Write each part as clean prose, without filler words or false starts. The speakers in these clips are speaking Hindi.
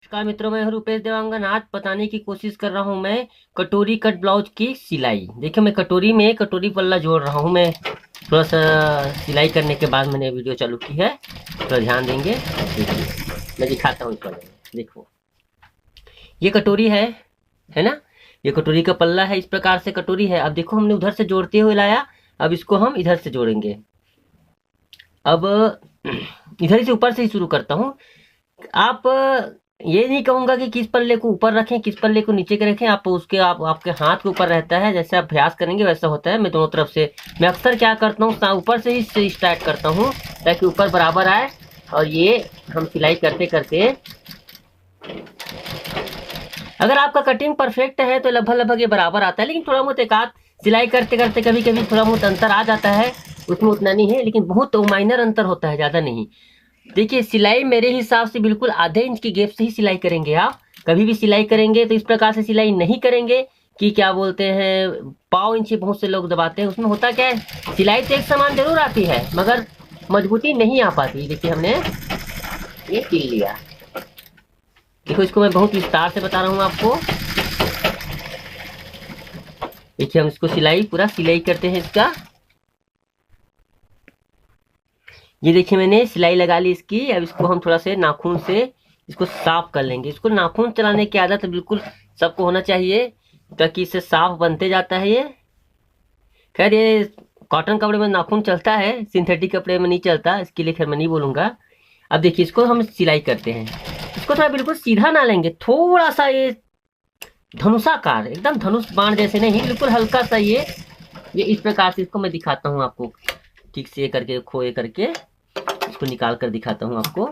नमस्कार मित्रों, मैं हूं रुपेश देवांगन। आज बताने की कोशिश कर रहा हूं मैं कटोरी कट ब्लाउज की सिलाई। देखिए, मैं कटोरी में कटोरी पल्ला जोड़ रहा हूं। मैं थोड़ा सा सिलाई करने के बाद मैंने वीडियो चालू की है, थोड़ा ध्यान देंगे। देखिए, मैं दिखाता हूँ इस पल्ले में। देखो, ये कटोरी है ना। ये कटोरी का पल्ला है, इस प्रकार से कटोरी है। अब देखो, हमने उधर से जोड़ते हुए लाया, अब इसको हम इधर से जोड़ेंगे। अब इधर से ऊपर से ही शुरू करता हूँ। आप ये नहीं कहूंगा कि किस पल्ले को ऊपर रखें किस पल्ले को नीचे के रखें। आप उसके आपके हाथ के ऊपर रहता है, जैसे आप अभ्यास करेंगे वैसा होता है। मैं दोनों तरफ से, मैं अक्सर क्या करता हूँ, ऊपर से ही स्टार्ट करता हूँ ताकि ऊपर बराबर आए। और ये हम सिलाई करते करते, अगर आपका कटिंग परफेक्ट है तो लगभग लगभग ये बराबर आता है, लेकिन थोड़ा बहुत एक आध सिलाई करते करते कभी कभी थोड़ा बहुत अंतर आ जाता है। उसमें उतना नहीं है, लेकिन बहुत माइनर अंतर होता है, ज़्यादा नहीं। देखिए, सिलाई मेरे हिसाब से बिल्कुल आधे इंच की गैप से ही सिलाई करेंगे। आप कभी भी सिलाई करेंगे तो इस प्रकार से सिलाई नहीं करेंगे कि क्या बोलते हैं, पाव इंच बहुत से लोग दबाते हैं। उसमें होता क्या है, सिलाई तो एक समान जरूर आती है मगर मजबूती नहीं आ पाती। देखिए, हमने ये सिल लिया। देखो, इसको मैं बहुत विस्तार से बता रहा हूँ आपको। देखिए, हम इसको पूरा सिलाई करते हैं इसका। ये देखिए, मैंने सिलाई लगा ली इसकी। अब इसको हम थोड़ा से नाखून से इसको साफ कर लेंगे। इसको नाखून चलाने की आदत बिल्कुल सबको होना चाहिए, ताकि इससे साफ बनते जाता है ये। खैर, ये कॉटन कपड़े में नाखून चलता है, सिंथेटिक कपड़े में नहीं चलता, इसके लिए खैर मैं नहीं बोलूंगा। अब देखिए, इसको हम सिलाई करते हैं। इसको थोड़ा बिल्कुल सीधा ना लेंगे, थोड़ा सा ये धनुषाकार, एकदम धनुष बाण जैसे नहीं, बिल्कुल हल्का सा ये इस प्रकार से। इसको मैं दिखाता हूँ आपको ठीक से करके, खोए करके इसको निकाल कर दिखाता हूँ आपको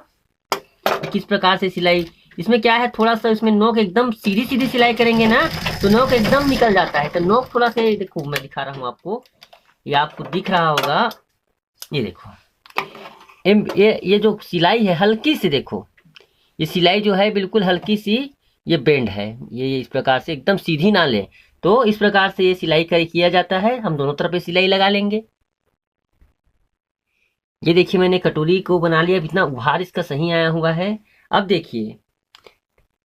किस प्रकार से सिलाई। इसमें क्या है, थोड़ा सा इसमें नोक एकदम सीधी सीधी सिलाई करेंगे ना तो नोक एकदम निकल जाता है। तो नोक थोड़ा से, देखो मैं दिखा रहा हूँ आपको, ये आपको दिख रहा होगा। ये देखो, ये जो सिलाई है हल्की सी, देखो ये सिलाई जो है बिल्कुल हल्की सी, ये बेंड है। ये इस प्रकार से एकदम सीधी ना ले, तो इस प्रकार से ये सिलाई किया जाता है। हम दोनों तरफ सिलाई लगा लेंगे। ये देखिए, मैंने कटोरी को बना लिया। इतना उभार इसका सही आया हुआ है। अब देखिए,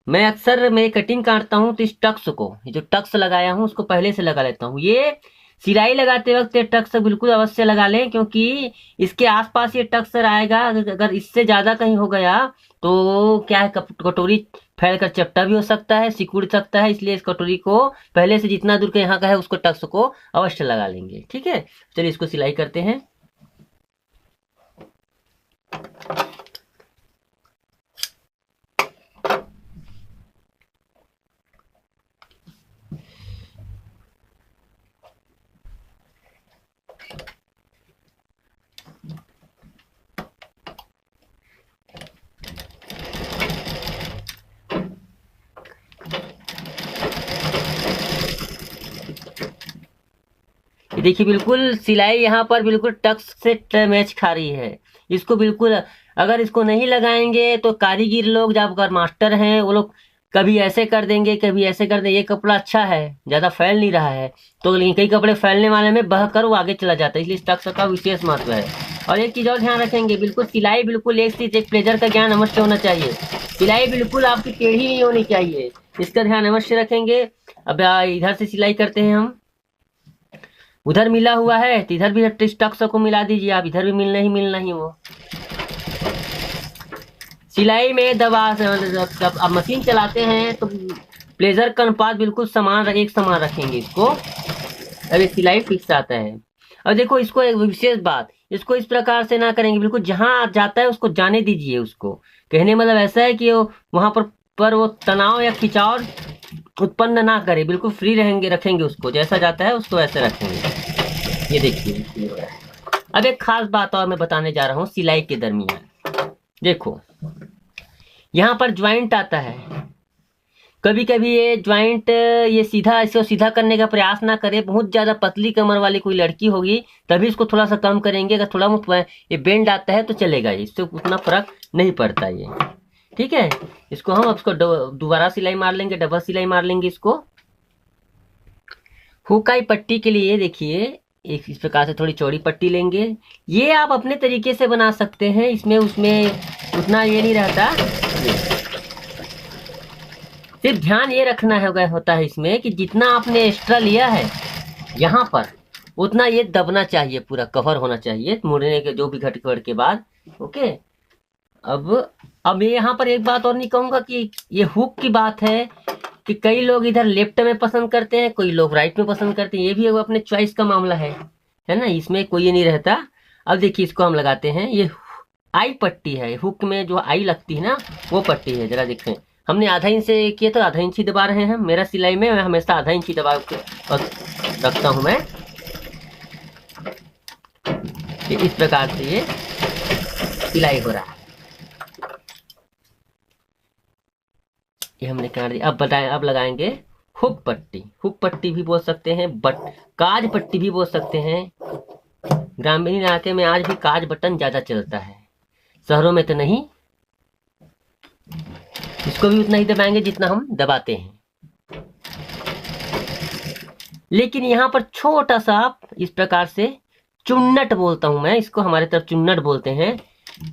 मैं अक्सर मैं कटिंग काटता हूँ तो इस टक्स को, ये जो टक्स लगाया हूँ उसको पहले से लगा लेता हूँ। ये सिलाई लगाते वक्त ये टक्स बिल्कुल अवश्य लगा लें, क्योंकि इसके आसपास ये टक्स आएगा। अगर इससे ज्यादा कहीं हो गया तो क्या है, कटोरी फैल कर चपटा भी हो सकता है, सिकुड़ सकता है। इसलिए इस कटोरी को पहले से जितना दूर के यहाँ का है उसको टक्स को अवश्य लगा लेंगे। ठीक है, चलिए इसको सिलाई करते हैं। देखिए, बिल्कुल सिलाई यहाँ पर बिल्कुल टक्स से मैच खा रही है। इसको बिल्कुल, अगर इसको नहीं लगाएंगे तो कारीगर लोग, जब अगर मास्टर हैं वो लोग कभी ऐसे कर देंगे कभी ऐसे कर देंगे। ये कपड़ा अच्छा है, ज्यादा फैल नहीं रहा है तो, लेकिन कई कपड़े फैलने वाले में बह कर वो आगे चला जाता है। इसलिए टक्स का विशेष महत्व है। और एक चीज और ध्यान रखेंगे, बिल्कुल सिलाई बिल्कुल एक चीज, एक प्लेजर का ज्ञान अवश्य होना चाहिए। सिलाई बिल्कुल आपकी टेढ़ी नहीं होनी चाहिए, इसका ध्यान अवश्य रखेंगे। अब इधर से सिलाई करते हैं हम। उधर मिला हुआ है तो इधर भी टक्स को मिला दीजिए आप, इधर भी मिलना ही वो। सिलाई में दबा, जब आप मशीन चलाते हैं तो प्लेजर का अनुपात बिल्कुल एक समान रखेंगे इसको, अब ये सिलाई फिक्स आता है। और देखो, इसको एक विशेष बात, इसको इस प्रकार से ना करेंगे, बिल्कुल जहां जाता है उसको जाने दीजिए। उसको कहने मतलब ऐसा है कि वहां पर वो तनाव या खिंचाव उत्पन्न ना करे, बिल्कुल फ्री रखेंगे उसको, जैसा जाता है उसको ऐसे रखेंगे। ये देखिए, अब एक खास बात और मैं बताने जा रहा हूँ सिलाई के दरमियान। देखो, यहाँ पर ज्वाइंट आता है। कभी कभी ये ज्वाइंट, ये सीधा, इसको सीधा करने का प्रयास ना करे। बहुत ज्यादा पतली कमर वाली कोई लड़की होगी तभी इसको थोड़ा सा कम करेंगे। अगर थोड़ा बहुत ये बेंड आता है तो चलेगा, इससे उतना फर्क नहीं पड़ता ये। ठीक है, इसको हम उसको दोबारा सिलाई मार लेंगे, डबल सिलाई मार लेंगे इसको। हुकाई पट्टी के लिए देखिए, एक इस प्रकार से थोड़ी चौड़ी पट्टी लेंगे। ये आप अपने तरीके से बना सकते हैं, इसमें उसमें उतना ये नहीं रहता। सिर्फ ध्यान ये रखना है होता है इसमें कि जितना आपने एक्स्ट्रा लिया है यहाँ पर, उतना ये दबना चाहिए, पूरा कवर होना चाहिए मुड़ने के जो भी घटकड़ के बाद। ओके। अब अब ये यहाँ पर एक बात और नहीं कहूंगा कि ये हुक की बात है कि कई लोग इधर लेफ्ट में पसंद करते हैं, कोई लोग राइट में पसंद करते हैं, ये भी अपने चॉइस का मामला है ना, इसमें कोई ये नहीं रहता। अब देखिए इसको हम लगाते हैं, ये आई पट्टी है, हुक में जो आई लगती है ना वो पट्टी है, जरा देखें। हमने आधा इंच से किया तो आधा इंच ही दबा रहे हैं, मेरा सिलाई में मैं हमेशा आधा इंच ही दबा के रखता हूं मैं। इस प्रकार से ये सिलाई हो रहा है। ये हमने काट दिया। अब बताएं, अब लगाएंगे हुक पट्टी। हुक पट्टी भी बोल सकते हैं, काज पट्टी भी बोल सकते हैं। ग्रामीण इलाके में आज भी काज बटन ज्यादा चलता है, शहरों में तो नहीं। इसको भी उतना ही दबाएंगे जितना हम दबाते हैं, लेकिन यहाँ पर छोटा सा इस प्रकार से चुन्नट बोलता हूं मैं इसको, हमारे तरफ चुन्नट बोलते हैं,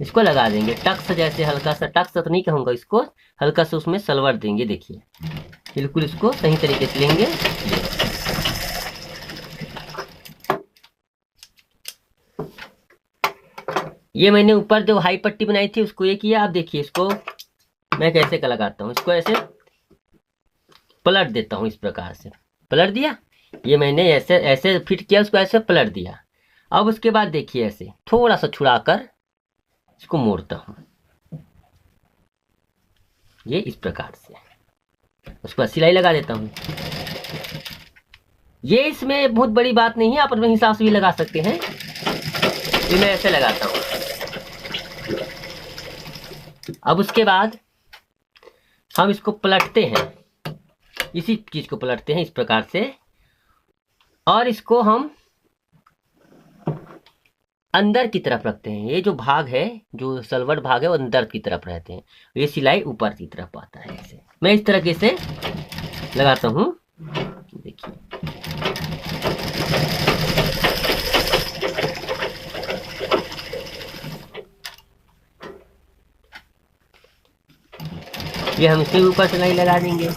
इसको लगा देंगे। टक्स जैसे हल्का सा, टक्स तो नहीं कहूंगा इसको, हल्का सा उसमें सलवर देंगे। देखिए बिल्कुल इसको सही तरीके से लेंगे। ये मैंने ऊपर जो हाई पट्टी बनाई थी उसको ये किया। अब देखिए इसको मैं कैसे का लगाता हूँ, इसको ऐसे पलट देता हूँ, इस प्रकार से पलट दिया। ये मैंने ऐसे ऐसे फिट किया, उसको ऐसे पलट दिया। अब उसके बाद देखिए ऐसे थोड़ा सा छुड़ाकर इसको मोड़ता हूँ, ये इस प्रकार से। उसके बाद सिलाई लगा देता हूँ। ये इसमें बहुत बड़ी बात नहीं है, आप अपने हिसाब से भी लगा सकते हैं। ये मैं ऐसे लगाता हूँ। अब उसके बाद हम इसको पलटते हैं, इसी चीज को पलटते हैं इस प्रकार से, और इसको हम अंदर की तरफ रखते हैं। ये जो भाग है, जो सलवट भाग है, वो अंदर की तरफ रहते हैं, ये सिलाई ऊपर की तरफ आता है। ऐसे मैं इस तरीके से लगाता हूँ। देखिए ये हम इसके ऊपर सिलाई लगा देंगे।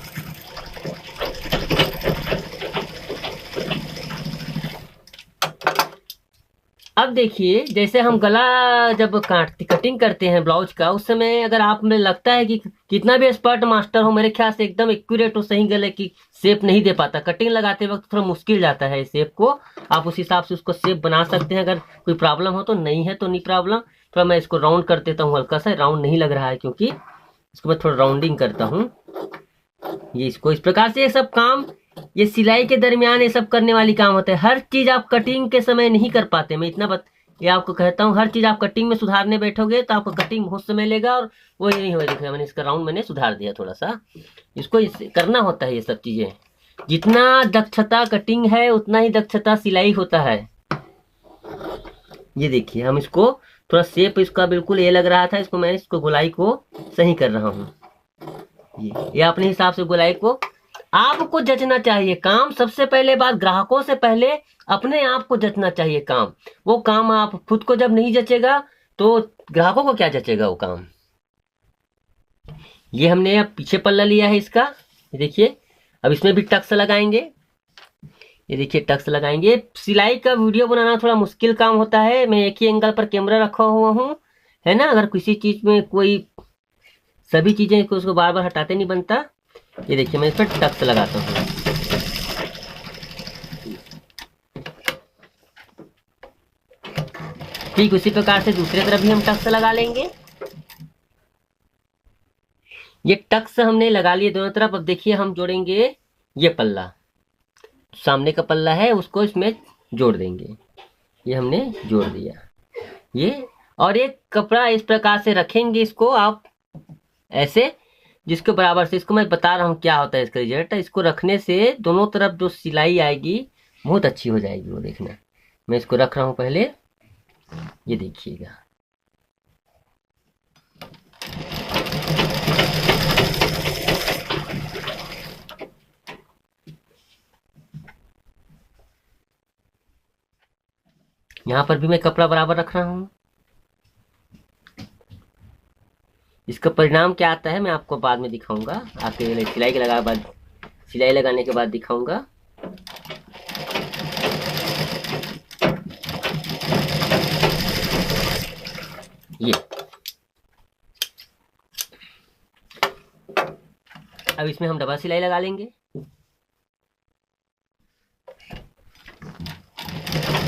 अब देखिए जैसे हम गला जब कटिंग करते हैं ब्लाउज का, उस समय अगर आप में लगता है कि कितना भी एक्सपर्ट मास्टर हो, मेरे ख्याल से एकदम एक्यूरेट और सही गले की शेप नहीं दे पाता। कटिंग लगाते वक्त थोड़ा मुश्किल जाता है शेप को, आप उस हिसाब से उसको शेप बना सकते हैं अगर कोई प्रॉब्लम हो तो। नहीं है तो नहीं प्रॉब्लम, थोड़ा मैं इसको राउंड कर देता हूँ, हल्का सा राउंड नहीं लग रहा है क्योंकि इसको मैं थोड़ा राउंडिंग करता हूँ। ये इसको इस प्रकार से, ये सब काम ये सिलाई के दरमियान ये सब करने वाली काम होता है। हर चीज आप कटिंग के समय नहीं कर पाते, मैं इतना ये आपको कहता हूँ। हर चीज आप कटिंग में सुधारने बैठोगे तो आपको कटिंग बहुत समय लेगा और वो नहीं होगा। देखिए मैंने इसका राउंड मैंने सुधार दिया थोड़ा सा, इसको करना होता है। ये सब चीजें, जितना दक्षता कटिंग है उतना ही दक्षता सिलाई होता है। ये देखिए हम इसको थोड़ा शेप इसका बिल्कुल ये लग रहा था, इसको मैं इसको गोलाई को सही कर रहा हूँ। ये अपने हिसाब से गोलाई को आपको जचना चाहिए। काम सबसे पहले बात, ग्राहकों से पहले अपने आप को जचना चाहिए काम। वो काम आप खुद को जब नहीं जचेगा तो ग्राहकों को क्या जचेगा वो काम। ये हमने अब पीछे पल्ला लिया है इसका, ये देखिए। अब इसमें भी टक्स लगाएंगे, ये देखिए टक्स लगाएंगे। सिलाई का वीडियो बनाना थोड़ा मुश्किल काम होता है, मैं एक ही एंगल पर कैमरा रखा हुआ हूँ, है ना। अगर किसी चीज में कोई सभी चीजें को उसको बार बार हटाते नहीं बनता। ये देखिए मैं इस पर टक्स लगाता हूँ। ठीक उसी प्रकार से दूसरे तरफ भी हम टक्स लगा लेंगे। ये टक्स हमने लगा लिए दोनों तरफ। अब देखिए हम जोड़ेंगे ये पल्ला, सामने का पल्ला है उसको इसमें जोड़ देंगे। ये हमने जोड़ दिया ये, और एक कपड़ा इस प्रकार से रखेंगे इसको आप ऐसे, जिसके बराबर से। इसको मैं बता रहा हूँ क्या होता है इसका रिजल्ट। इसको रखने से दोनों तरफ जो सिलाई आएगी बहुत अच्छी हो जाएगी, वो देखना। मैं इसको रख रहा हूँ पहले, ये देखिएगा। यहाँ पर भी मैं कपड़ा बराबर रख रहा हूँ। इसका परिणाम क्या आता है मैं आपको बाद में दिखाऊंगा, आपके सिलाई लगाने के बाद दिखाऊंगा। ये अब इसमें हम डबल सिलाई लगा लेंगे।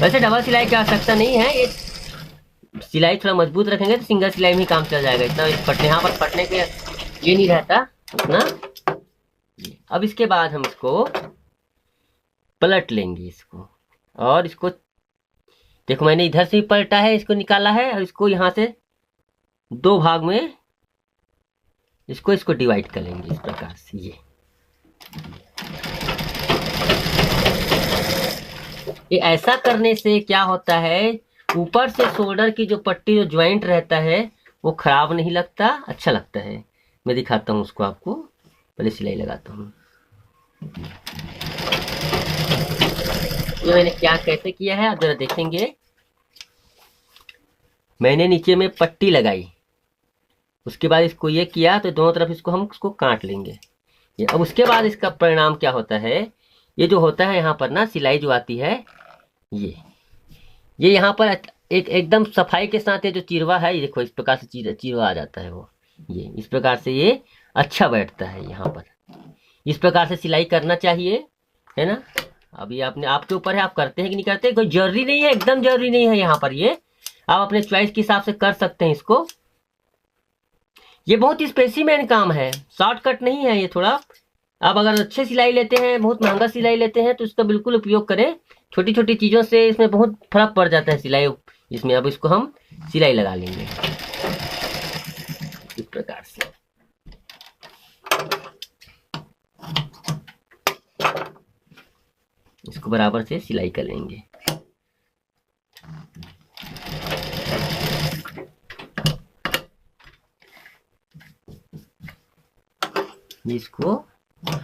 वैसे डबल सिलाई की आवश्यकता नहीं है, ये सिलाई थोड़ा मजबूत रखेंगे तो सिंगल सिलाई में ही काम चल जाएगा, इतना फटने यहाँ पर फटने के ये नहीं रहता उतना। अब इसके बाद हम इसको पलट लेंगे इसको, और इसको देखो मैंने इधर से ही पलटा है, इसको निकाला है, और इसको यहाँ से दो भाग में इसको डिवाइड कर लेंगे इस प्रकार से। ये ऐसा करने से क्या होता है, ऊपर से शोल्डर की जो पट्टी जो ज्वाइंट रहता है वो खराब नहीं लगता, अच्छा लगता है। मैं दिखाता हूँ उसको आपको, पहले सिलाई लगाता हूँ। ये मैंने क्या कैसे किया है आप जरा देखेंगे। मैंने नीचे में पट्टी लगाई, उसके बाद इसको ये किया तो दोनों तरफ इसको काट लेंगे। ये अब उसके बाद इसका परिणाम क्या होता है, ये जो होता है यहाँ पर ना सिलाई जो आती है, ये यहाँ पर एकदम सफाई के साथ ये जो चिरवा है, ये देखो इस प्रकार से चिरवा आ जाता है वो, ये इस प्रकार से ये अच्छा बैठता है यहाँ पर। इस प्रकार से सिलाई करना चाहिए, है ना। अभी आपके ऊपर है, आप करते हैं कि नहीं करते, कोई जरूरी नहीं है, एकदम जरूरी नहीं है। यहाँ पर ये आप अपने चॉइस के हिसाब से कर सकते हैं इसको। ये बहुत स्पेसिमेन काम है, शॉर्टकट नहीं है ये थोड़ा। आप अगर अच्छे सिलाई लेते हैं, बहुत महंगा सिलाई लेते हैं, तो इसका बिल्कुल उपयोग करें। छोटी छोटी चीजों से इसमें बहुत फर्क पड़ जाता है सिलाई इसमें। अब इसको हम सिलाई लगा लेंगे इस प्रकार से। इसको बराबर से सिलाई कर लेंगे। इसको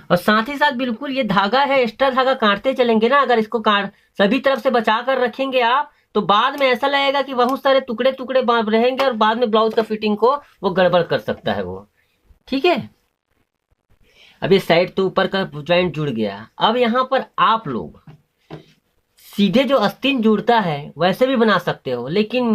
और साथ ही साथ बिल्कुल ये धागा है, एक्स्ट्रा धागा काटते चलेंगे ना। अगर इसको सभी तरफ से बचा कर रखेंगे आप, तो बाद में ऐसा लगेगा कि बहुत सारे टुकड़े टुकड़े रहेंगे, और बाद में ब्लाउज का फिटिंग को वो गड़बड़ कर सकता है वो। ठीक है, अब ये साइड तो ऊपर का ज्वाइंट जुड़ गया। अब यहाँ पर आप लोग सीधे जो आस्तीन जुड़ता है वैसे भी बना सकते हो, लेकिन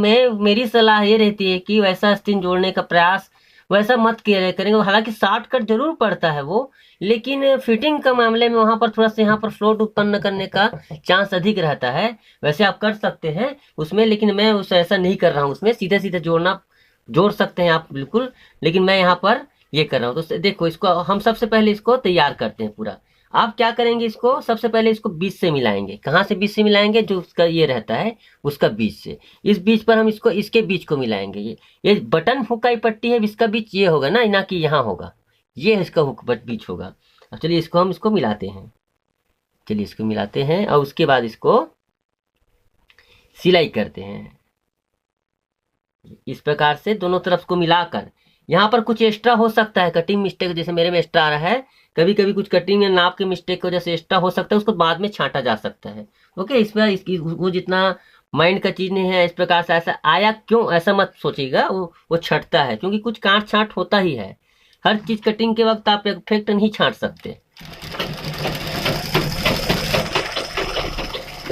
मेरी सलाह ये रहती है कि वैसा आस्तीन जोड़ने का प्रयास वैसा मत करेंगे। हालांकि शॉर्टकट जरूर पड़ता है वो, लेकिन फिटिंग का मामले में वहां पर थोड़ा सा यहाँ पर फ्लोट उत्पन्न करने का चांस अधिक रहता है। वैसे आप कर सकते हैं उसमें, लेकिन मैं ऐसा नहीं कर रहा हूँ। उसमें सीधे सीधे जोड़ सकते हैं आप बिल्कुल, लेकिन मैं यहाँ पर ये कर रहा हूँ। तो देखो, इसको हम सबसे पहले इसको तैयार करते हैं पूरा। आप क्या करेंगे, इसको सबसे पहले इसको बीच से मिलाएंगे। कहाँ से बीच से मिलाएंगे, जो उसका ये रहता है उसका बीच से। इस बीच पर हम इसके बीच को मिलाएंगे। ये बटन हुक का पट्टी है, इसका बीच ये होगा ना कि यहाँ होगा, ये इसका हुक बीच होगा। अब चलिए इसको मिलाते हैं। चलिए इसको मिलाते हैं, और उसके बाद इसको सिलाई करते हैं इस प्रकार से दोनों तरफ को मिलाकर। यहाँ पर कुछ एक्स्ट्रा हो सकता है, कटिंग मिस्टेक, जैसे मेरे में एक्स्ट्रा आ रहा है। कभी कभी कुछ कटिंग या नाप के मिस्टेक की वजह से एक्स्ट्रा हो सकता है, उसको बाद में छांटा जा सकता है। ओके, इसमें वो जितना माइंड का चीज नहीं है। इस प्रकार से ऐसा आया क्यों, ऐसा मत सोचिएगा, वो छटता है, क्योंकि कुछ काट छांट होता ही है। हर चीज कटिंग के वक्त आप परफेक्ट नहीं छांट सकते।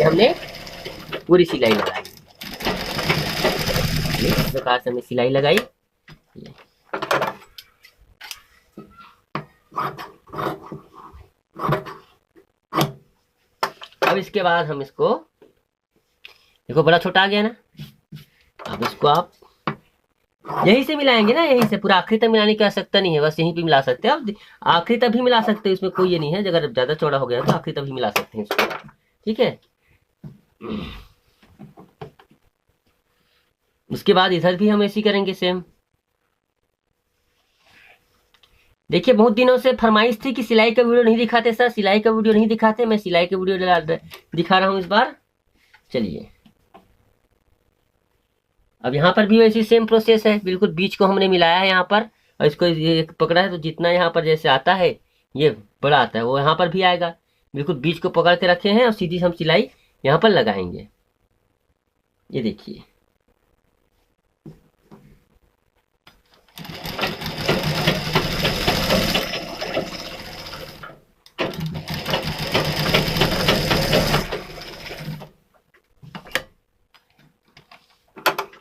हमने पूरी सिलाई लगाई, इस प्रकार से हमने सिलाई लगाई। अब इसके बाद हम इसको, देखो बड़ा छोटा आ गया ना। अब इसको आप यहीं से मिलाएंगे ना, यहीं से पूरा आखिरी तक मिलाने की आवश्यकता नहीं है, बस यहीं पे मिला सकते हैं आप। आखिरी तक भी मिला सकते हैं, इसमें कोई ये नहीं है। अगर ज्यादा चौड़ा हो गया तो आखिरी तक भी मिला सकते हैं इसको। ठीक है, उसके बाद इधर भी हम ऐसे करेंगे सेम। देखिए, बहुत दिनों से फरमाइश थी कि सिलाई का वीडियो नहीं दिखाते सर, सिलाई का वीडियो नहीं दिखाते। मैं सिलाई का वीडियो दिखा रहा हूं इस बार। चलिए, अब यहाँ पर भी वैसी सेम प्रोसेस है, बिल्कुल बीच को हमने मिलाया है यहाँ पर, और इसको ये पकड़ा है, तो जितना यहाँ पर जैसे आता है ये बड़ा आता है, वो यहाँ पर भी आएगा। बिल्कुल बीच को पकड़ के रखे हैं, और सीधी हम सिलाई यहाँ पर लगाएंगे। ये देखिए,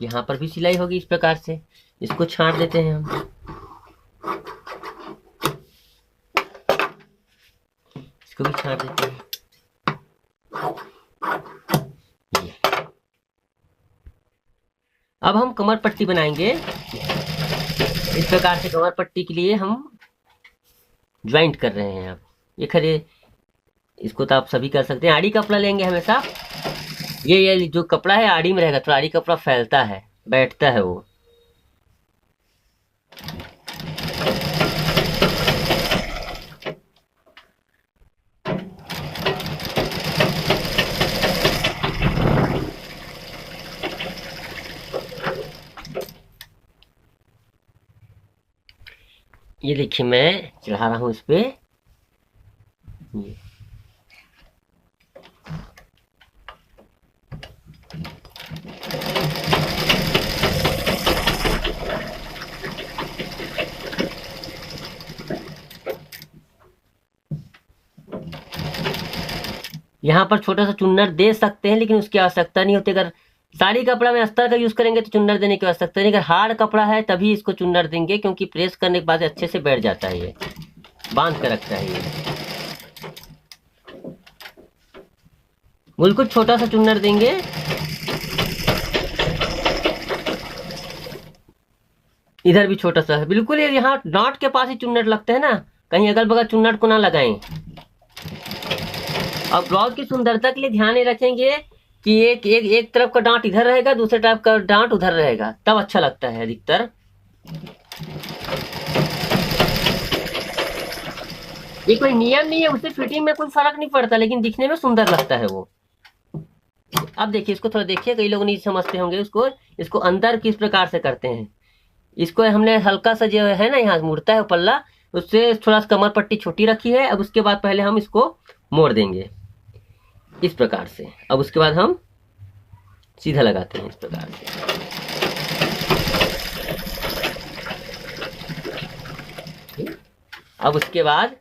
यहाँ पर भी सिलाई होगी इस प्रकार से। इसको छांट देते हैं हम। इसको भी छांट देते हैं। अब हम कमर पट्टी बनाएंगे। इस प्रकार से कमर पट्टी के लिए हम ज्वाइंट कर रहे हैं। अब ये खड़े, इसको तो आप सभी कर सकते हैं। आड़ी कपड़ा लेंगे हमेशा। ये जो कपड़ा है आड़ी में रहेगा, तो आड़ी कपड़ा फैलता है, बैठता है वो। ये देखिए मैं चढ़ा रहा हूं इस पे। यहाँ पर छोटा सा चुन्नर दे सकते हैं, लेकिन उसकी आवश्यकता नहीं होती। अगर साड़ी कपड़ा में अस्तर का यूज करेंगे तो चुन्नर देने की आवश्यकता नहीं। अगर हार्ड कपड़ा है तभी इसको चुन्नर देंगे, क्योंकि प्रेस करने के बाद अच्छे से बैठ जाता है, ये बांध कर रखता है। ये बिल्कुल छोटा सा चुन्नर देंगे। इधर भी छोटा सा है बिल्कुल। ये यहाँ डांट के पास ही चुन्नट लगते हैं ना, कहीं अगल बगल चुन्नट को ना लगाएं। और ब्लाउज की सुंदरता के लिए ध्यान ये रखेंगे कि एक तरफ का डांट इधर रहेगा, दूसरे तरफ का डांट उधर रहेगा, तब अच्छा लगता है अधिकतर। ये कोई नियम नहीं है, उससे फिटिंग में कोई फर्क नहीं पड़ता, लेकिन दिखने में सुंदर लगता है वो। अब देखिए, इसको थोड़ा देखिए, कई लोग नहीं समझते होंगे इसको अंदर किस प्रकार से करते हैं। इसको हमने हल्का सा जो है ना, यहाँ मुड़ता है पल्ला, उससे थोड़ा सा कमर पट्टी छोटी रखी है। अब उसके बाद पहले हम इसको मोड़ देंगे इस प्रकार से। अब उसके बाद हम सीधा लगाते हैं इस प्रकार से। अब उसके बाद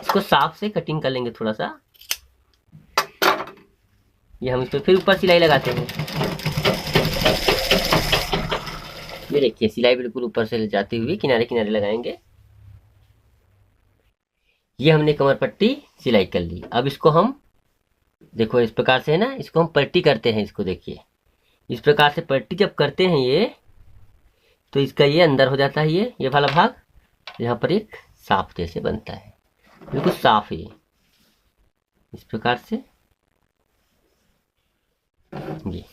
इसको साफ से कटिंग कर लेंगे थोड़ा सा। ये हम इस पर फिर ऊपर सिलाई लगाते हैं। ये देखिए सिलाई बिल्कुल ऊपर से जाते हुए किनारे किनारे लगाएंगे। ये हमने कमर पट्टी सिलाई कर ली। अब इसको हम देखो इस प्रकार से है ना, इसको हम पट्टी करते हैं। इसको देखिए इस प्रकार से पट्टी जब करते हैं ये, तो इसका ये अंदर हो जाता है, ये वाला भाग यहाँ पर एक साफ जैसे बनता है, बिल्कुल साफ है इस प्रकार से। ये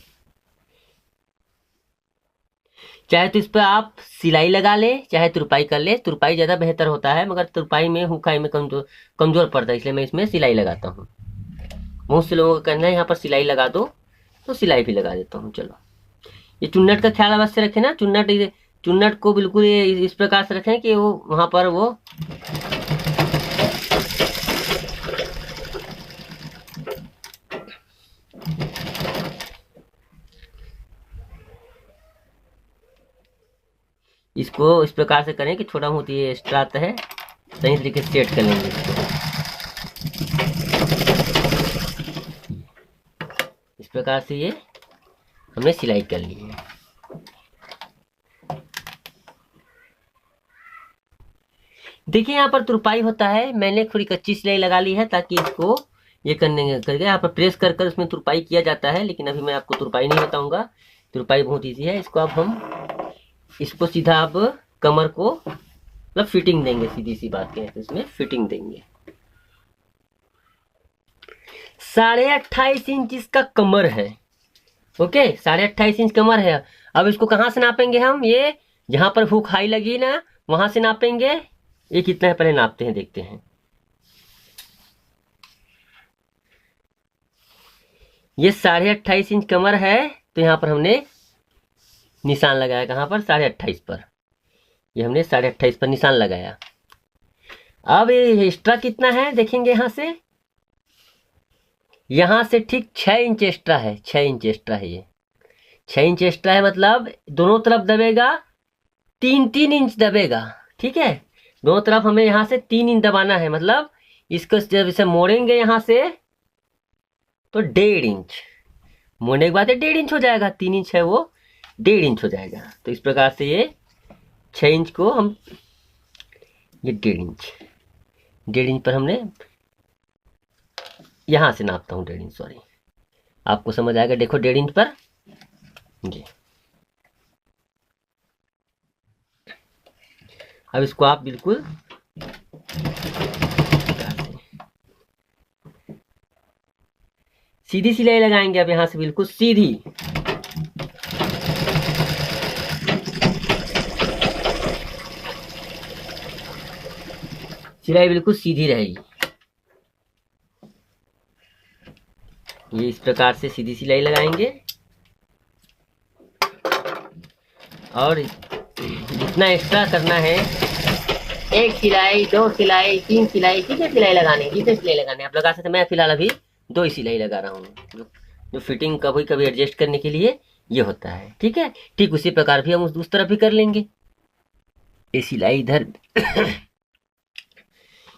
चाहे तो इस पर आप सिलाई लगा ले, चाहे तुरपाई कर ले। तुरपाई ज़्यादा बेहतर होता है, मगर तुरपाई में हुकाई में कमजोर पड़ता है, इसलिए मैं इसमें सिलाई लगाता हूँ। बहुत से लोगों का कहना है यहाँ पर सिलाई लगा दो, तो सिलाई भी लगा देता हूँ। चलो, ये चुन्नट का ख्याल अवश्य रखें ना। चुन्नट को बिल्कुल इस प्रकार से रखें कि वो वहाँ पर वो इसको इस प्रकार से करें कि छोटा बहुत ये एक्स्ट्रा आता है, सही तरीके से सेट कर लेंगे इसको। इस प्रकार से ये हमने सिलाई कर ली है। देखिए यहाँ पर तुरपाई होता है, मैंने थोड़ी कच्ची सिलाई लगा ली है, ताकि इसको ये करने करके यहाँ पर प्रेस कर कर उसमें तुरपाई किया जाता है। लेकिन अभी मैं आपको तुरपाई नहीं बताऊंगा, तुरपाई बहुत ईजी है। इसको अब हम इसको सीधा अब कमर को मतलब फिटिंग देंगे। सीधी सी बात कहें तो इसमें फिटिंग देंगे। 28.5 इंच इसका कमर है। ओके, 28.5 इंच कमर है। अब इसको कहाँ से नापेंगे हम? ये जहां पर हुक हाई लगी ना, वहां से नापेंगे। ये कितना है पहले नापते हैं, देखते हैं। ये 28.5 इंच कमर है, तो यहाँ पर हमने निशान लगाया। कहाँ पर? 28.5 पर। ये हमने 28.5 पर निशान लगाया। अब ये एक्स्ट्रा कितना है देखेंगे। यहाँ से ठीक 6 इंच एक्स्ट्रा है। 6 इंच एक्स्ट्रा है। ये 6 इंच एक्स्ट्रा है, मतलब दोनों तरफ दबेगा 3-3 इंच दबेगा। ठीक है, दोनों तरफ हमें यहाँ से 3 इंच दबाना है। मतलब इसको जब इसे मोड़ेंगे यहाँ से तो 1.5 इंच, मोड़ने के बाद ये 1.5 इंच हो जाएगा, 3 इंच है वो 1.5 इंच हो जाएगा। तो इस प्रकार से ये 6 इंच को हम, ये 1.5 इंच पर हमने यहाँ से नापता हूँ 1.5 इंच, सॉरी, आपको समझ आएगा। देखो 1.5 इंच पर जी। अब इसको आप बिल्कुल सीधी सिलाई लगाएंगे। अब यहाँ से बिल्कुल सीधी, सिलाई बिल्कुल सीधी रहेगी। ये इस प्रकार से सीधी सिलाई लगाएंगे और जितना एक्स्ट्रा करना है, 1 सिलाई 2 सिलाई 3 सिलाई, कितने सिलाई लगाने, जितने सिलाई लगाने आप लगा सकते। मैं फिलहाल अभी 2 ही सिलाई लगा रहा हूँ, जो फिटिंग कभी कभी एडजस्ट करने के लिए ये होता है। ठीक है, ठीक उसी प्रकार भी हम उस तरफ भी कर लेंगे। ये सिलाई इधर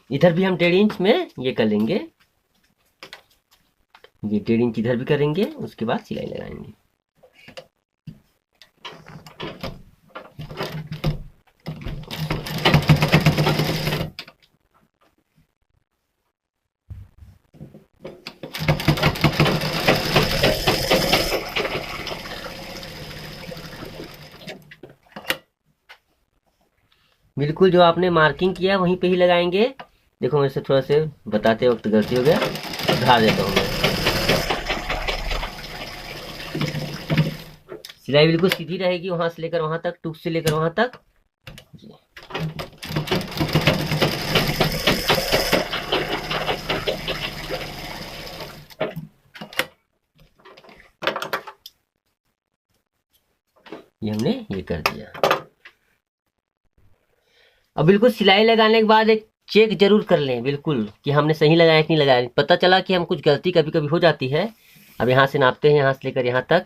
इधर भी हम 1.5 इंच में ये कर लेंगे, ये 1.5 इंच इधर भी करेंगे, उसके बाद सिलाई लगाएंगे। बिल्कुल जो आपने मार्किंग किया वहीं पे ही लगाएंगे। देखो मेरे से थोड़ा से बताते वक्त गलती हो गया, सुधार देता हूँ मैं। सिलाई बिल्कुल सीधी रहेगी, वहां से लेकर वहां तक, टूक से लेकर वहां तक। ये हमने ये कर दिया। अब बिल्कुल सिलाई लगाने के बाद एक चेक जरूर कर लें बिल्कुल कि हमने सही लगाया कि नहीं लगाया। पता चला कि हम कुछ गलती कभी कभी हो जाती है। अब यहाँ से नापते हैं, यहाँ से लेकर यहाँ तक।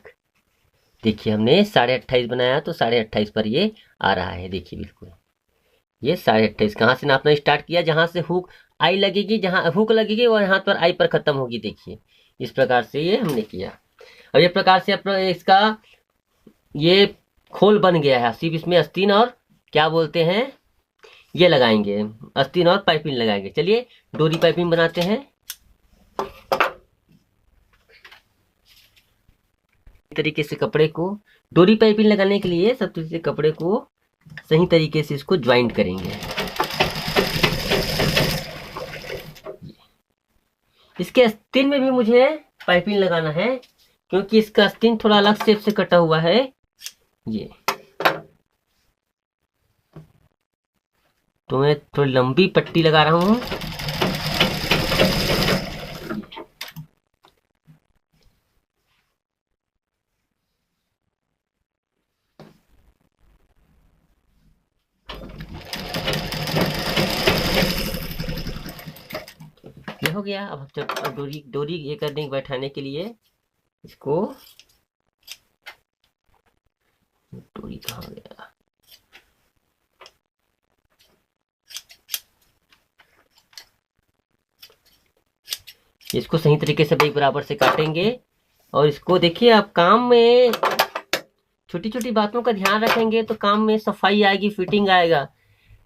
देखिए हमने 28.5 बनाया तो 28.5 पर ये आ रहा है। देखिए बिल्कुल ये 28.5 कहाँ से नापना स्टार्ट किया, जहाँ से हुक आई लगेगी, जहाँ हुक लगेगी और यहाँ पर आई पर खत्म होगी। देखिए इस प्रकार से ये हमने किया। अब ये प्रकार से अपना इसका ये खोल बन गया है। सिर्फ इसमें आस्तीन और क्या बोलते हैं ये लगाएंगे, आस्तीन और पाइपिंग लगाएंगे। चलिए डोरी पाइपिंग बनाते हैं। तरीके से कपड़े को डोरी पाइपिंग लगाने के लिए सबसे पहले कपड़े को सही तरीके से इसको ज्वाइंट करेंगे। इसके आस्तीन में भी मुझे पाइपिंग लगाना है, क्योंकि इसका आस्तीन थोड़ा अलग शेप से कटा हुआ है। ये तो मैं थोड़ी लंबी पट्टी लगा रहा हूं। ये हो गया। अब जब डोरी ये करने बैठाने के लिए इसको, डोरी कहाँ गया, इसको सही तरीके से एक बराबर से काटेंगे। और इसको देखिए, आप काम में छोटी छोटी बातों का ध्यान रखेंगे तो काम में सफाई आएगी, फिटिंग आएगा।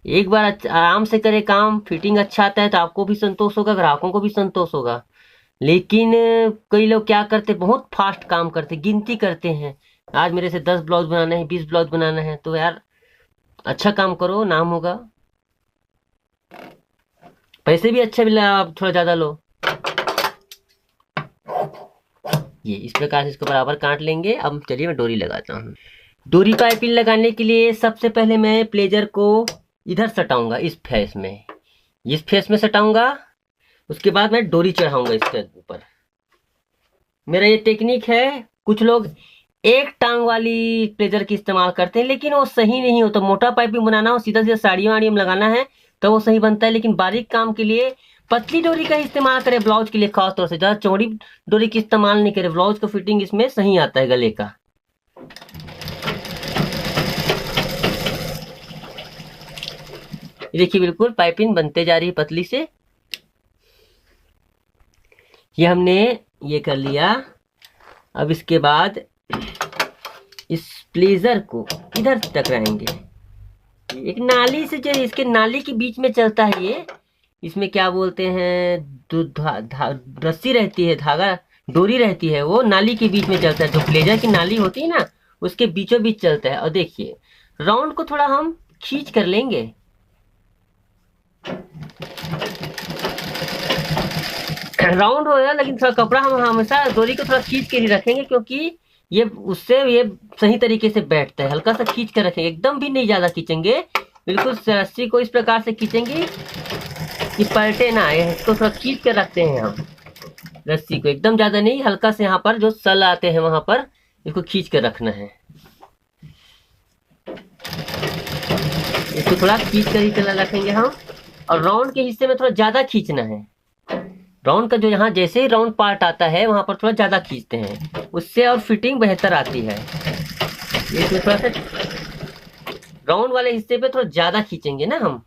एक बार आराम से करे काम, फिटिंग अच्छा आता है तो आपको भी संतोष होगा, ग्राहकों को भी संतोष होगा। लेकिन कई लोग क्या करते, बहुत फास्ट काम करते, गिनती करते हैं। आज मेरे से 10 ब्लाउज बनाना है, 20 ब्लाउज बनाना है। तो यार अच्छा काम करो, नाम होगा, पैसे भी अच्छे मिले, आप थोड़ा ज्यादा लो। ये इस प्रकार से इसको बराबर काट लेंगे। अब चलिए मैं डोरी लगाता हूँ। डोरी पाइपिंग लगाने के लिए सबसे पहले मैं प्लेजर को इधर सटाऊंगा, इस फेस में सटाऊंगा। उसके बाद मैं डोरी चढ़ाऊंगा इसके ऊपर। मेरा ये टेक्निक है। कुछ लोग एक टांग वाली प्लेजर की इस्तेमाल करते हैं, लेकिन वो सही नहीं होता। मोटा पाइपिंग बनाना हो, सीधा सीधा साड़ियों वाड़ियों में लगाना है तो वो सही बनता है। लेकिन बारीक काम के लिए पतली डोरी का इस्तेमाल करें, ब्लाउज के लिए खास तौर से। ज्यादा चौड़ी डोरी की इस्तेमाल नहीं करें, ब्लाउज का फिटिंग इसमें सही आता है गले का। देखिए बिल्कुल पाइपिंग बनते जा रही है पतली से। ये हमने ये कर लिया। अब इसके बाद इस प्लेजर को इधर टकराएंगे। एक नाली से जो इसके नाली के बीच में चलता है ये, इसमें क्या बोलते हैं रस्सी रहती है, धागा डोरी रहती है, वो नाली के बीच में चलता है। जो प्लेजर की नाली होती है ना, उसके बीचों बीच चलता है। और देखिए राउंड को थोड़ा हम खींच कर लेंगे। राउंड होगा लेकिन थोड़ा कपड़ा हम हमेशा डोरी को थोड़ा खींच के ही रखेंगे, क्योंकि ये उससे ये सही तरीके से बैठता है। हल्का सा खींच कर रखेंगे, एकदम भी नहीं ज्यादा खींचेंगे, बिल्कुल रस्सी को इस प्रकार से खींचेंगे कि पलटे ना। इसको थोड़ा खींच कर रखते हैं हम रस्सी को, एकदम ज्यादा नहीं, हल्का से यहाँ पर जो सल आते हैं वहां पर इसको खींच कर रखना है। इसको थोड़ा खींच कर ही चला रखेंगे हम। और राउंड के हिस्से में थोड़ा ज्यादा खींचना है। राउंड का जो यहाँ जैसे ही राउंड पार्ट आता है वहां पर थोड़ा ज्यादा खींचते हैं, उससे और फिटिंग बेहतर आती है। इसमें थोड़ा सा राउंड वाले हिस्से पे थोड़ा ज्यादा खींचेंगे ना हम।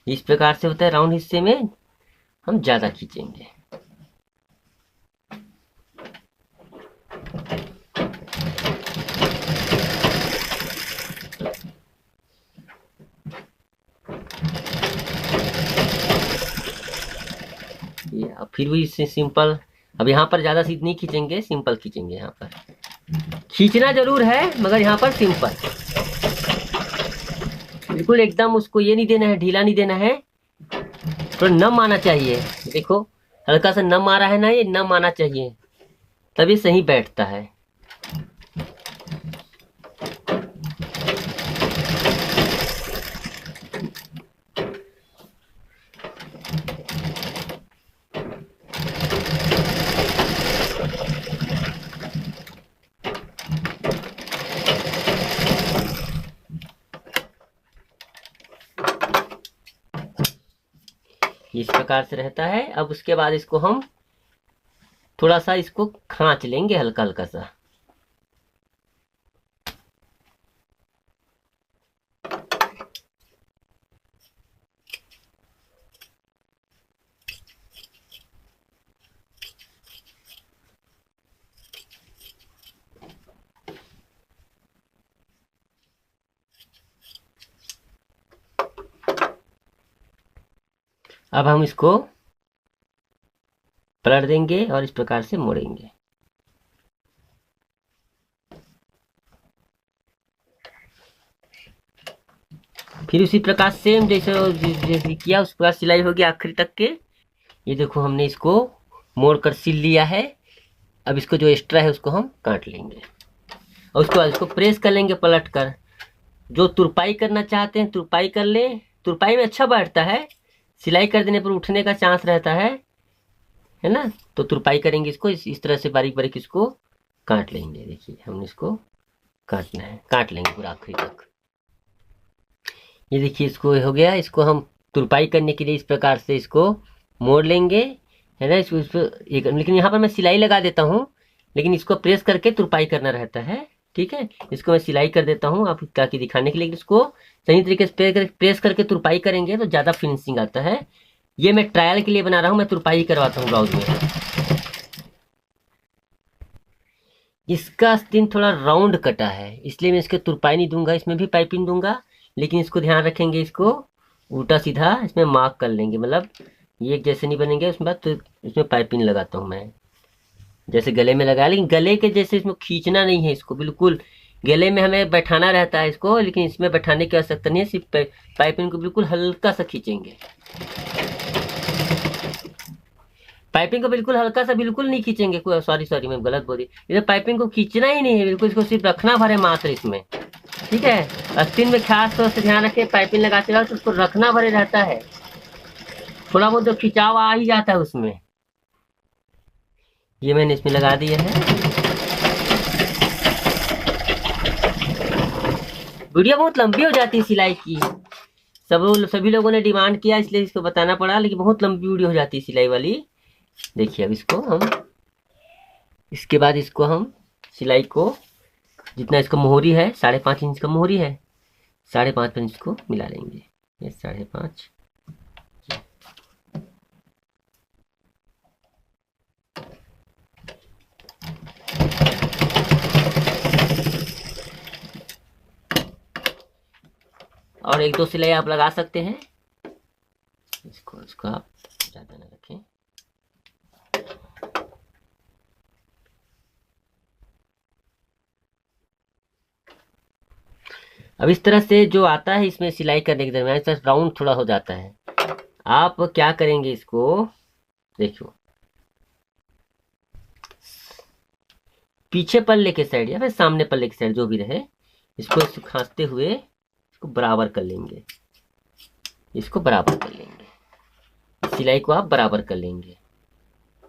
इस प्रकार से होता है, राउंड हिस्से में हम ज्यादा खींचेंगे। फिर भी इससे सिंपल, अब यहाँ पर ज्यादा सीध नहीं खींचेंगे, सिंपल खींचेंगे। यहाँ पर खींचना जरूर है मगर यहाँ पर सिंपल, बिल्कुल एकदम उसको ये नहीं देना है, ढीला नहीं देना है, थोड़ा नम आना चाहिए। देखो हल्का सा नम आ रहा है ना, ये नम आना चाहिए, तभी सही बैठता है। इस प्रकार से रहता है। अब उसके बाद इसको हम थोड़ा सा इसको खांच लेंगे, हल्का हल्का सा। अब हम इसको पलट देंगे और इस प्रकार से मोड़ेंगे। फिर उसी प्रकार सेम जैसे किया उस प्रकार सिलाई होगी आखिरी तक के। ये देखो हमने इसको मोड़ कर सिल लिया है। अब इसको जो एक्स्ट्रा है उसको हम काट लेंगे और उसके बाद इसको प्रेस कर लेंगे पलट कर। जो तुरपाई करना चाहते हैं तुरपाई कर ले, तुरपाई में अच्छा बैठता है, सिलाई कर देने पर उठने का चांस रहता है ना। तो तुरपाई करेंगे इसको, इस तरह से बारीक बारीक इसको काट लेंगे। देखिए हमने इसको काटना है, काट लेंगे पूरा आखिरी तक। ये देखिए इसको हो गया। इसको हम तुरपाई करने के लिए इस प्रकार से इसको मोड़ लेंगे, है ना। इसको लेकिन यहाँ पर मैं सिलाई लगा देता हूँ, लेकिन इसको प्रेस करके तुरपाई करना रहता है, ठीक है। इसको मैं सिलाई कर देता हूँ आप ताकि दिखाने के लिए। इसको सही तरीके से प्रेस करके तुरपाई करेंगे तो ज़्यादा फिनिशिंग आता है। ये मैं ट्रायल के लिए बना रहा हूँ, मैं तुरपाई करवाता हूँ ब्लाउज में। इसका आस्तीन थोड़ा राउंड कटा है, इसलिए मैं इसके तुरपाई नहीं दूंगा, इसमें भी पाइपिंग दूंगा। लेकिन इसको ध्यान रखेंगे, इसको उल्टा सीधा इसमें मार्क कर लेंगे, मतलब ये एक जैसे नहीं बनेंगे। उसके बाद तो इसमें पाइपिंग लगाता हूँ मैं, जैसे गले में लगाया, लेकिन गले के जैसे इसमें खींचना नहीं है इसको, बिल्कुल गले में हमें बैठाना रहता है इसको, लेकिन इसमें बैठाने की आवश्यकता नहीं है। सिर्फ पाइपिंग को बिल्कुल हल्का सा खींचेंगे, पाइपिंग को बिल्कुल हल्का सा, बिल्कुल नहीं खींचेंगे। सॉरी मैं गलत बोली, इधर पाइपिंग को खींचना ही नहीं है बिल्कुल, इसको सिर्फ रखना भरे मात्र इसमें, ठीक है। आस्तीन में खास तौर से ध्यान रखें, पाइपिंग लगाते रहो तो उसको रखना भरे रहता है, थोड़ा बहुत जो खिंचाव आ ही जाता है उसमें। ये मैंने इसमें लगा दिया है। वीडियो बहुत लंबी हो जाती है सिलाई की, सभी लोगों ने डिमांड किया इसलिए इसको बताना पड़ा, लेकिन बहुत लंबी वीडियो हो जाती है सिलाई वाली। देखिए अब इसको हम, इसके बाद इसको हम सिलाई को जितना इसका मोहरी है 5.5 इंच का मोहरी है, 5.5 इंच को मिला लेंगे। ये 5.5। और 1-2 सिलाई आप लगा सकते हैं। इसको आप ज़्यादा ना रखें। अब इस तरह से जो आता है इसमें सिलाई करने के दरमियान इस तरह राउंड थोड़ा हो जाता है। आप क्या करेंगे, इसको देखो पीछे पल्ले के साइड या फिर सामने पल्ले के साइड जो भी रहे, इसको खांसते हुए इसको बराबर कर लेंगे। इसको बराबर कर लेंगे, सिलाई को आप बराबर कर लेंगे।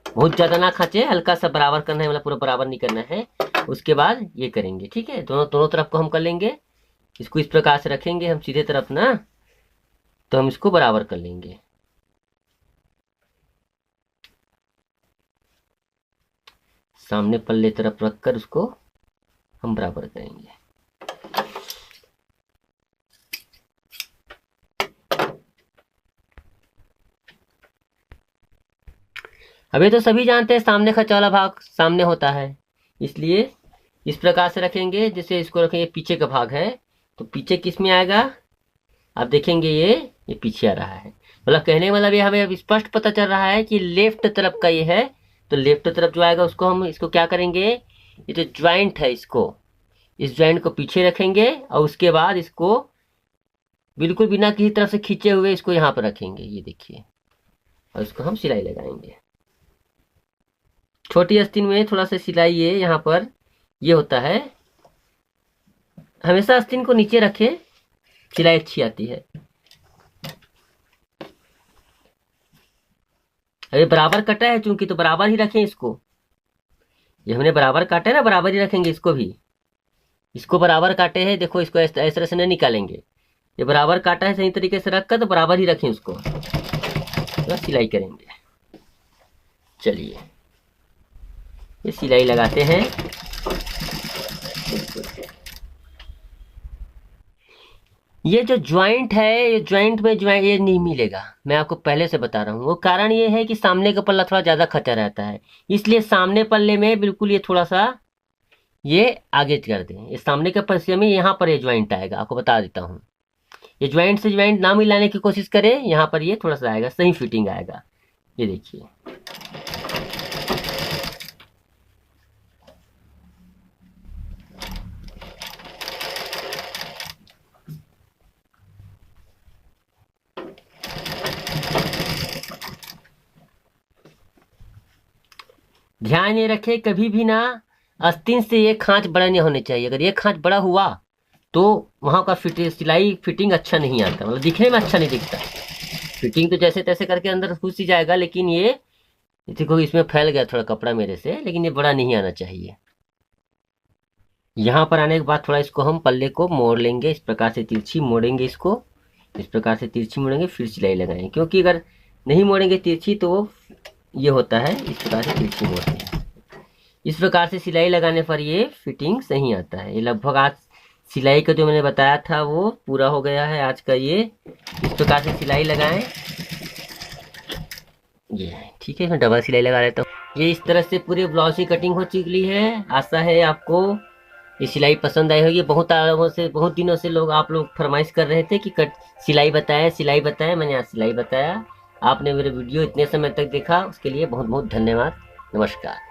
बहुत ज्यादा ना खांचे, हल्का सा बराबर करना है, मतलब पूरा बराबर नहीं करना है। उसके बाद ये करेंगे, ठीक है। दोनों तरफ को हम कर लेंगे। इसको इस प्रकार से रखेंगे हम सीधे तरफ ना, तो हम इसको बराबर कर लेंगे। सामने पल्ले तरफ रखकर उसको हम बराबर करेंगे। अभी तो सभी जानते हैं सामने खर्चा वाला भाग सामने होता है, इसलिए इस प्रकार से रखेंगे। जैसे इसको रखेंगे, पीछे का भाग है तो पीछे किस में आएगा, आप देखेंगे ये पीछे आ रहा है। मतलब कहने वाला भी हमें अब स्पष्ट पता चल रहा है कि लेफ्ट तरफ का ये है, तो लेफ्ट तरफ जो आएगा उसको हम इसको क्या करेंगे, ये जो ज्वाइंट है इस ज्वाइंट को पीछे रखेंगे और उसके बाद इसको बिल्कुल बिना किसी तरफ से खींचे हुए इसको यहाँ पर रखेंगे, ये देखिए, और इसको हम सिलाई लगाएंगे। छोटी आस्तीन में थोड़ा सा सिलाई यहाँ पर ये होता है। हमेशा आस्तीन को नीचे रखें, सिलाई अच्छी आती है। अभी बराबर कटा है चूंकि, तो बराबर ही रखें इसको। ये हमने बराबर काटा है ना, बराबर ही रखेंगे इसको भी। इसको बराबर काटे हैं, देखो इसको इस तरह से नहीं निकालेंगे। ये बराबर काटा है सही तरीके से रखकर, तो बराबर ही रखें उसको, तो सिलाई करेंगे। चलिए ये सिलाई लगाते हैं। ये जो ज्वाइंट है, ये ज्वाइंट में ज्वाइंट ये नहीं मिलेगा, मैं आपको पहले से बता रहा हूँ। वो कारण ये है कि सामने का पल्ला थोड़ा ज़्यादा खचा रहता है, इसलिए सामने पल्ले में बिल्कुल ये थोड़ा सा ये आगे कर दें। ये सामने के पल्ले में यहाँ पर ये ज्वाइंट आएगा, आपको बता देता हूँ। ये ज्वाइंट से ज्वाइंट ना मिलाने की कोशिश करें, यहाँ पर ये थोड़ा सा आएगा, सही फिटिंग आएगा। ये देखिए ध्यान ये रखे, कभी भी ना आस्तीन से ये खांच बड़ा नहीं होने चाहिए। अगर ये खांच बड़ा हुआ तो वहां का सिलाई फिटिंग अच्छा नहीं आता, मतलब दिखने में अच्छा नहीं दिखता। फिटिंग तो जैसे तैसे करके अंदर घुस ही जाएगा, लेकिन ये देखो इसमें फैल गया थोड़ा कपड़ा मेरे से, लेकिन ये बड़ा नहीं आना चाहिए। यहाँ पर आने के बाद थोड़ा इसको हम पल्ले को मोड़ लेंगे, इस प्रकार से तिरछी मोड़ेंगे, इसको इस प्रकार से तिरछी मोड़ेंगे, फिर सिलाई लगाएंगे। क्योंकि अगर नहीं मोड़ेंगे तिरछी तो ये होता है, इस प्रकार से तिरछी मोड़ते हैं। इस प्रकार से सिलाई लगाने पर ये फिटिंग सही आता है। ये लगभग आज सिलाई का जो मैंने बताया था वो पूरा हो गया है आज का। ये इस प्रकार से सिलाई लगाएं, ये ठीक है। मैं डबल सिलाई लगा लेता हूँ। ये इस तरह से पूरे ब्लाउज की कटिंग हो चुकी है। आशा है आपको ये सिलाई पसंद आई होगी। बहुत दिनों से आप लोग फरमाइश कर रहे थे कि सिलाई बताएं। मैंने आज सिलाई बताया। आपने मेरे वीडियो इतने समय तक देखा, उसके लिए बहुत बहुत धन्यवाद। नमस्कार।